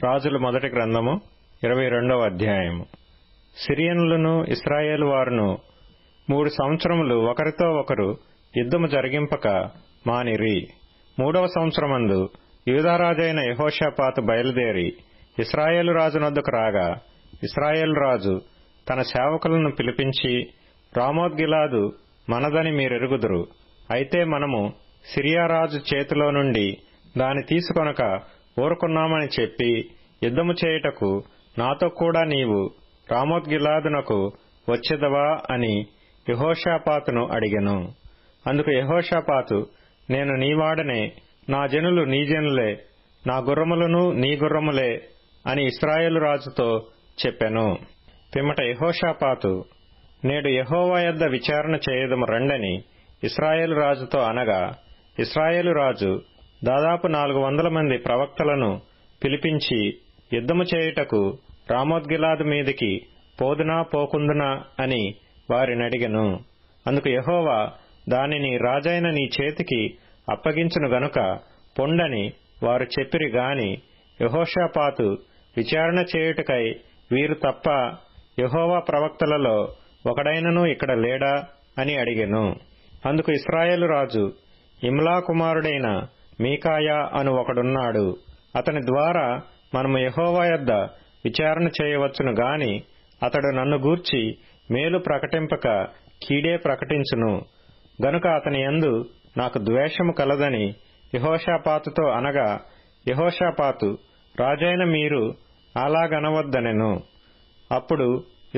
రాజుల మొదటి గ్రంథము 22వ అధ్యాయము. సిరియనులను ఇశ్రాయేలు వారును 3 సంవత్సరములు ఒకరితో ఒకరు యుద్ధము జరిగింపక మానిరి. 3వ సంవత్సరమందు యూదారాజైన యెహోషాపాతు బయలుదేరి ఇశ్రాయేలు రాజు నొద్దకు రాగా, ఇశ్రాయేలు రాజు తన సేవకులను పిలిపించి, రామోత్గిలాదు మనదని మీరెరుగుదురు. అయితే మనము సిరియా రాజు చేతిలో నుండి దాని తీసుకొనక ఊరుకున్నామని చెప్పి, యుద్ధము చేయుటకు నాతో కూడా నీవు రామోత్గిలాదునకు వచ్చెదవా అని యెహోషాపాతును అడిగెను. అందుకు యెహోషాపాతు, నేను నీవాడనే, నా జనులు నీ జనులే, నా గుర్రములను నీ గుర్రములే అని ఇశ్రాయేలు రాజుతో చెప్పెను. పిమ్మట యెహోషాపాతు, నేడు యెహోవా యొద్ద విచారణ చేయదము రండని ఇశ్రాయేలు రాజుతో అనగా, ఇశ్రాయేలు రాజు దాదాపు 400 మంది ప్రవక్తలను పిలిపించి, యుద్ధము చేయుటకు రామోత్గిలాదు మీదికి పోదునా పోకుందునా అని వారినడిగెను. అందుకు యెహోవా, దానిని రాజైన నీ చేతికి అప్పగించును గనుక పొండని వారు చెప్పిరి గాని, యెహోషాపాతు విచారణ చేయుటకై వీరు తప్ప యెహోవా ప్రవక్తలలో ఒకడైనను ఇక్కడ లేడా అని అడిగెను. అందుకు ఇశ్రాయేలు రాజు, ఇమ్లా కుమారుడైన మీకాయా అను ఒకడున్నాడు, అతని ద్వారా మనము యెహోవా యొద్ద విచారణ చేయవచ్చును గాని అతడు నన్ను గూర్చి మేలు ప్రకటింపక కీడే ప్రకటించును గనుక అతని యందు నాకు ద్వేషము కలదని యెహోషాపాతుతో అనగా, యెహోషాపాతు, రాజైన మీరు అలాగనవద్దనెను. అప్పుడు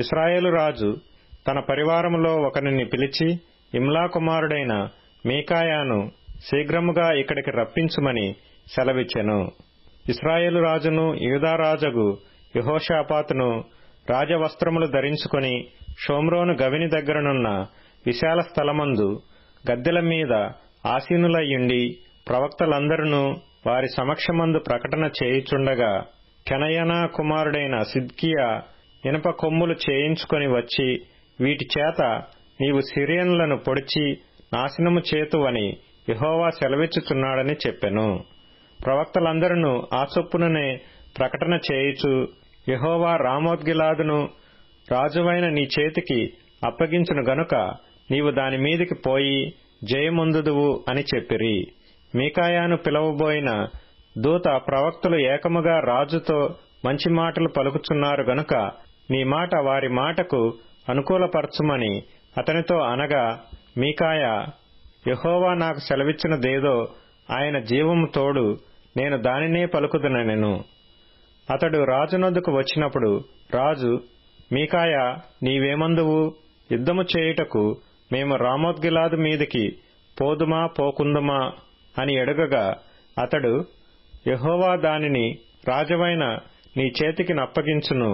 ఇశ్రాయేలు రాజు తన పరివారములో ఒకరిని పిలిచి, ఇమ్లా కుమారుడైన మీకాయాను శీఘ్రముగా ఇక్కడికి రప్పించుమని సెలవిచ్చెను. ఇశ్రాయేలు రాజును యూదారాజగు యెహోషాపాతును రాజవస్త్రములు ధరించుకొని షోమ్రోను గవిని దగ్గరనున్న విశాల స్థలమందు గద్దెల మీద ఆసీనులయ్యుండి ప్రవక్తలందరూ వారి సమక్షమందు ప్రకటన చేయుచుండగా, కెనయనా కుమారుడైన సిద్కియా ఇనప కొమ్ములు చేయించుకొని వచ్చి, వీటి చేత నీవు సిరియనులను పొడిచి నాశనము చేతువని యెహోవా సెలవిచ్చుచున్నాడని చెప్పెను. ప్రవక్తలందరూ ఆ చొప్పుననే ప్రకటన చేయుచు, యెహోవా రామోత్గిలాదును రాజువైన నీ చేతికి అప్పగించును గనుక నీవు దాని మీదికి పోయి జయమొందుదువు అని చెప్పిరి. మీకాయాను పిలవబోయిన దూత, ప్రవక్తలు ఏకముగా రాజుతో మంచి మాటలు పలుకుచున్నారు గనుక నీ మాట వారి మాటకు అనుకూలపరచుమని అతనితో అనగా, మీకాయా, యెహోవా నాకు సెలవిచ్చినదేదో ఆయన జీవము తోడు నేను దానినే పలుకుదునెను. అతడు రాజునొద్దకు వచ్చినప్పుడు రాజు, మీకాయా, నీవేమందువు? యుద్ధము చేయుటకు మేము రామోత్గిలాదు మీదికి పోదుమా పోకుందుమా అని అడుగగా, అతడు, యెహోవా దానిని రాజవైన నీ చేతికి నప్పగించును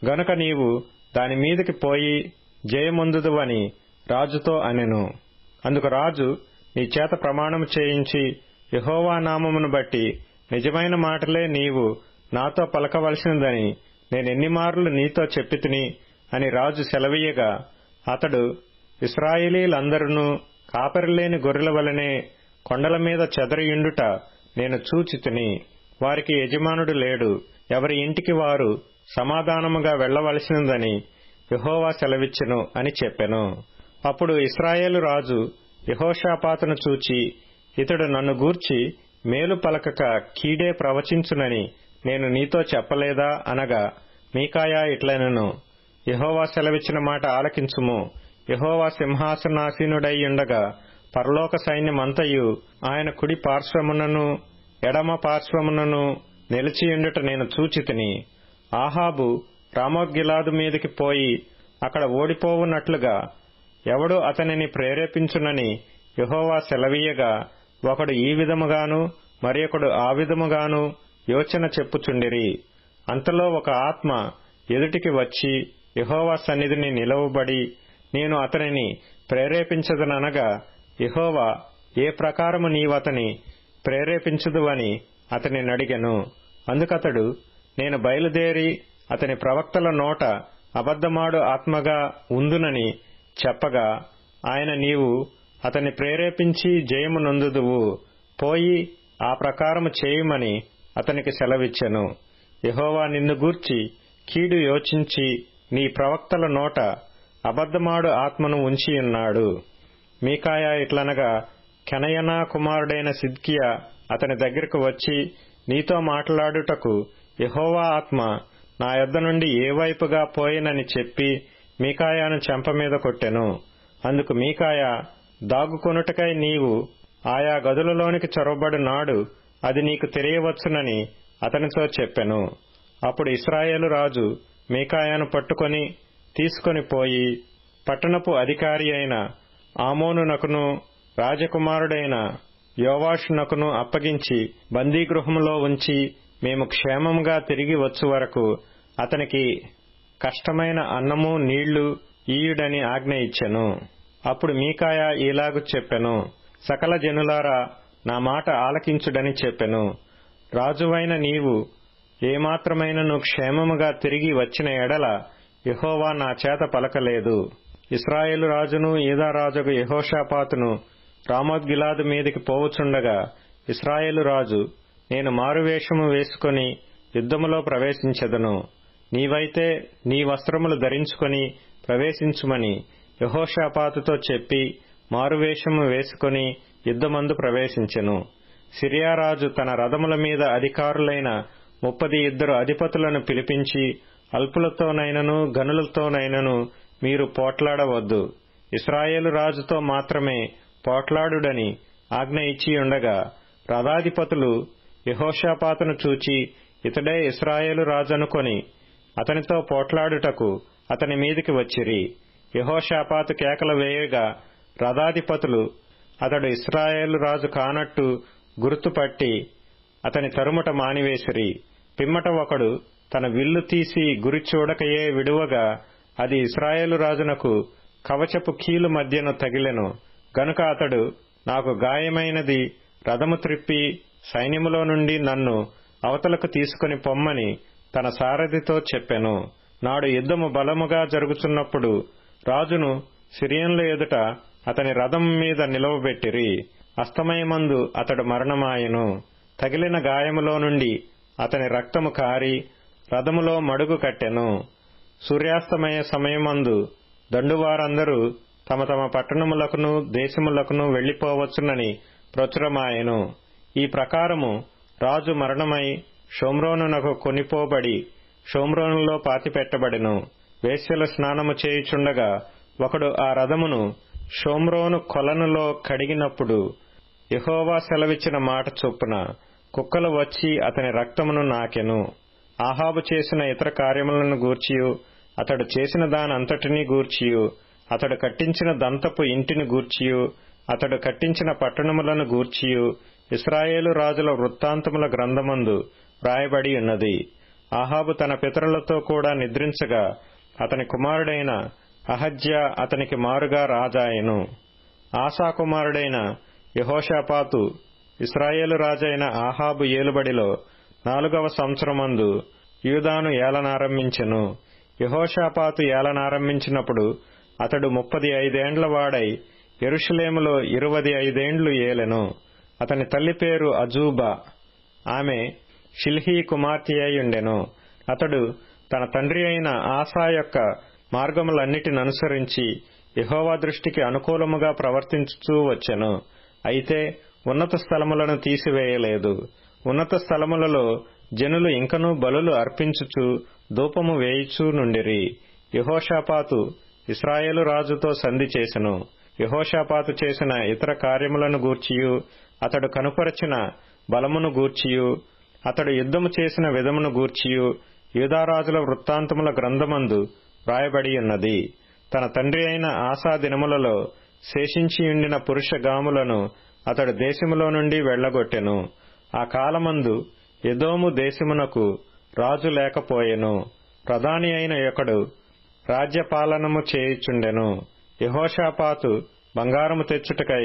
గనుక నీవు దాని మీదికి పోయి జయమొందుదువని రాజుతో అనెను. అందుకు రాజు, నీ చేత ప్రమాణము చేయించి యెహోవా నామమును బట్టి నిజమైన మాటలే నీవు నాతో పలకవలసినదని నేనెన్ని మార్లు నీతో చెప్పితిని అని రాజు సెలవీయగా, అతడు, ఇశ్రాయేలీలందరూ కాపరిలేని గొర్రెల వలనే కొండల మీద చెదరియుండుట నేను చూచితిని. వారికి యజమానుడు లేడు, ఎవరి ఇంటికి వారు సమాధానముగా వెళ్లవలసినదని యెహోవా సెలవిచ్చెను అని చెప్పెను. అప్పుడు ఇశ్రాయేలు రాజు యెహోషాపాతును చూచి, ఇతడు నన్ను గూర్చి మేలు పలకక కీడే ప్రవచించునని నేను నీతో చెప్పలేదా అనగా, మీకాయా ఇట్లనెను, యెహోవా సెలవిచ్చిన మాట ఆలకించుము. యెహోవా సింహాసనాసీనుడైయుండగా పరలోక సైన్యమంతయు ఆయన కుడి పార్శ్వమునను ఎడమ పార్శ్వమునను నిలిచియుండుట నేను చూచితిని. ఆహాబు రామోత్గిలాదు మీదికి పోయి అక్కడ ఓడిపోవునట్లుగా ఎవడు అతనిని ప్రేరేపించునని యెహోవా సెలవీయగా, ఒకడు ఈ విధముగాను మరియొకడు ఆ విధముగాను యోచన చెప్పుచుండిరి. అంతలో ఒక ఆత్మ ఎదుటికి వచ్చి యెహోవా సన్నిధిని నిలవబడి, నేను అతనిని ప్రేరేపించదనగా, యెహోవా, ఏ ప్రకారము నీవతని ప్రేరేపించుదువని అతని నడిగెను. అందుకతడు, నేను బయలుదేరి అతని ప్రవక్తల నోట అబద్ధమాడు ఆత్మగా ఉందునని చెప్పగా, ఆయన, నీవు అతన్ని ప్రేరేపించి జయము నొందుదువు, పోయి ఆ ప్రకారము చేయుమని అతనికి సెలవిచ్చెను. యెహోవా నిన్ను గూర్చి కీడు యోచించి నీ ప్రవక్తల నోట అబద్ధమాడు ఆత్మను ఉంచియున్నాడు. మీకాయా ఇట్లనగా, కెనయనా కుమారుడైన సిద్కియా అతని దగ్గరకు వచ్చి, నీతో మాట్లాడుటకు యెహోవా ఆత్మ నా యొద్ద నుండి ఏ వైపుగా పోయినని చెప్పి మీకాయాను చెంపమీద కొట్టెను. అందుకు మీకాయా, దాగుకొనుటకై నీవు ఆయా గదులలోనికి చొరబడు నాడు అది నీకు తెలియవచ్చునని అతనితో చెప్పెను. అప్పుడు ఇశ్రాయేలు రాజు మీకాయాను పట్టుకొని తీసుకొని పోయి పట్టణపు అధికారి అయిన ఆమోనునకును రాజకుమారుడైన యోవాషునకును అప్పగించి బందీగృహములో ఉంచి, మేము క్షేమముగా తిరిగి వచ్చు వరకు అతనికి కష్టమైన అన్నము నీళ్లు ఈయుడని ఆజ్ఞ ఇచ్చెను. అప్పుడు మీకాయా ఇలాగు చెప్పెను, సకల జనులారా నా మాట ఆలకించుడని చెప్పెను. రాజువైన నీవు ఏమాత్రమైనను క్షేమముగా తిరిగి వచ్చిన ఎడల యెహోవా నా చేత పలకలేదు. ఇశ్రాయేలు రాజును యూదా రాజుకు యెహోషాపాతును రామోత్గిలాదు మీదికి పోవుచుండగా ఇశ్రాయేలు రాజు, నేను మారువేషము వేసుకొని యుద్ధములో ప్రవేశించెదను, నీవైతే నీ వస్త్రములు ధరించుకొని ప్రవేశించుమని యెహోషాపాతుతో చెప్పి మారువేషము వేసుకొని యుద్ధమందు ప్రవేశించెను. సిరియారాజు తన రథముల మీద అధికారులైన 32 అధిపతులను పిలిపించి, అల్పులతోనైనను గనులతోనైనను మీరు పోట్లాడవద్దు, ఇశ్రాయేలు రాజుతో మాత్రమే పోట్లాడుడని ఆజ్ఞ ఇచ్చియుండగా, రథాధిపతులు యెహోషాపాతును చూచి ఇతడే ఇశ్రాయేలు రాజనుకొని అతనితో పోట్లాడుటకు అతని మీదికి వచ్చిరి. యెహోషాపాతు కేకలు వేయగా రథాధిపతులు అతడు ఇశ్రాయేలు రాజు కానట్టు గుర్తుపట్టి అతని తరుముట మానివేసిరి. పిమ్మట ఒకడు తన విల్లు తీసి గురి చూడకయే విడువగా అది ఇశ్రాయేలు రాజునకు కవచపు కీలు మధ్యను తగిలెను. గనుక అతడు, నాకు గాయమైనది, రథము త్రిప్పి సైన్యములో నుండి నన్ను అవతలకు తీసుకుని పొమ్మని తన సారథితో చెప్పెను. నాడు యుద్ధము బలముగా జరుగుచున్నప్పుడు రాజును సిరియన్ల ఎదుట అతని రథం మీద నిలవబెట్టిరి. అస్తమయమందు అతడు మరణమాయెను. తగిలిన గాయములో నుండి అతని రక్తము కారి రథములో మడుగు కట్టెను. సూర్యాస్తమయ సమయమందు దండువారందరూ తమ తమ పట్టణములకును దేశములకును వెళ్లిపోవచ్చునని ప్రచురమాయెను. ఈ ప్రకారము రాజు మరణమై షోమ్రోనునకు కొనిపోబడి షోమ్రోనులో పాతిపెట్టబడెను. వేశ్యలు స్నానము చేయుచుండగా ఒకడు ఆ రథమును షోమ్రోను కొలనులో కడిగినప్పుడు యెహోవా సెలవిచ్చిన మాట చొప్పున కుక్కలు వచ్చి అతని రక్తమును నాకెను. ఆహాబు చేసిన ఇతర కార్యములను గూర్చియు అతడు చేసిన దానంతటినీ గూర్చియు అతడు కట్టించిన దంతపు ఇంటిని గూర్చియు అతడు కట్టించిన పట్టణములను గూర్చియు ఇశ్రాయేలు రాజుల వృత్తాంతముల గ్రంథమందు వ్రాయబడి ఉన్నది. ఆహాబు తన పితరులతో కూడా నిద్రించగా అతని కుమారుడైన అహజ్యా అతనికి మారుగా రాజాయెను. ఆసా కుమారుడైన యెహోషాపాతు ఇశ్రాయేలు రాజైన ఆహాబు ఏలుబడిలో 4వ సంవత్సరమందు యూదాను ఏలనారంభించెను. యెహోషాపాతు ఏలనారంభించినప్పుడు అతడు 35 ఏండ్ల వాడై యెరూషలేములో 25 ఏండ్లు ఏలెను. అతని తల్లి పేరు అజూబా, ఆమె షిల్హీ కుమార్తె అయ్యుండెను. అతడు తన తండ్రి అయిన ఆసా యొక్క మార్గములన్నిటిననుసరించి యెహోవా దృష్టికి అనుకూలముగా ప్రవర్తించుచూ వచ్చెను. అయితే ఉన్నత స్థలములను తీసివేయలేదు. ఉన్నత స్థలములలో జనులు ఇంకనూ బలులు అర్పించుచు ధూపము వేయుచూ నుండిరి. యెహోషాపాతు ఇశ్రాయేలు రాజుతో సంధి చేసెను. యెహోషాపాతు చేసిన ఇతర కార్యములను గూర్చియు అతడు కనుపరచిన బలమును గూర్చియు అతడు యుద్ధము చేసిన విధమును గూర్చియు యూదారాజుల వృత్తాంతముల గ్రంథమందు వ్రాయబడి ఉన్నది. తన తండ్రి అయిన ఆసా దినములలో శేషించియుండిన పురుషగాములను అతడు దేశములో నుండి వెళ్లగొట్టెను. ఆ కాలమందు ఎదోము దేశమునకు రాజు లేకపోయెను. ప్రధాని అయిన ఒకడు రాజ్యపాలనము చేయుచుండెను. యెహోషాపాతు బంగారము తెచ్చుటకై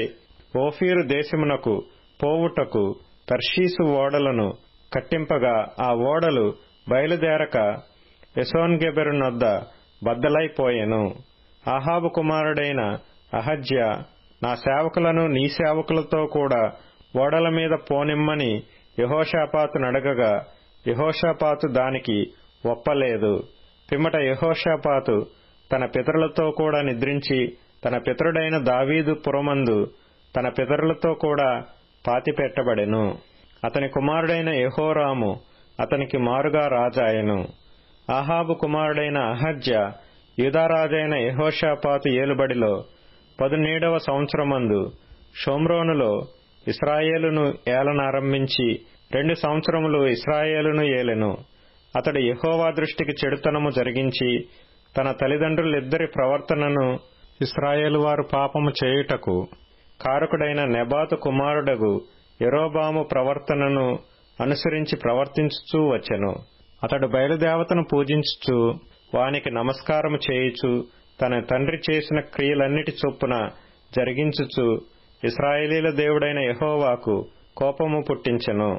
ఓఫీరు దేశమునకు పోవుటకు తర్షీసు ఓడలను కట్టింపగా ఆ ఓడలు బయలుదేరక ఎసోన్గెబెరునొద్ద బద్దలైపోయెను. ఆహాబు కుమారుడైన అహజ్యా, నా సేవకులను నీ సేవకులతో కూడా ఓడల మీద పోనిమ్మని యెహోషాపాతునడగగా యెహోషాపాతు దానికి ఒప్పలేదు. పిమ్మట యెహోషాపాతు తన పితరులతో కూడా నిద్రించి తన పితరుడైన దావీదు పురమందు తన పితరులతో కూడా పాతిపెట్టబడెను. అతని కుమారుడైన యెహోరాము అతనికి మారుగా రాజాయెను. ఆహాబు కుమారుడైన అహజ్యా యూదారాజైన యెహోషాపాతు ఏలుబడిలో 17వ సంవత్సరమందు షోమ్రోనులో ఇశ్రాయేలును ఏలనారంభించి 2 సంవత్సరములు ఇశ్రాయేలును ఏలెను. అతడు యెహోవా దృష్టికి చెడుతనము జరిగించి తన తల్లిదండ్రులిద్దరి ప్రవర్తనను ఇశ్రాయేలు వారు పాపము చేయుటకు కారకుడైన నెబాతు కుమారుడగు యెరోబాము ప్రవర్తనను అనుసరించి ప్రవర్తించుచూ వచ్చెను. అతడు బయలుదేవతను పూజించుచు వానికి నమస్కారము చేయుచు తన తండ్రి చేసిన క్రియలన్నిటి చొప్పున జరిగించుచు ఇశ్రాయేలీల దేవుడైన యెహోవాకు కోపము పుట్టించెను.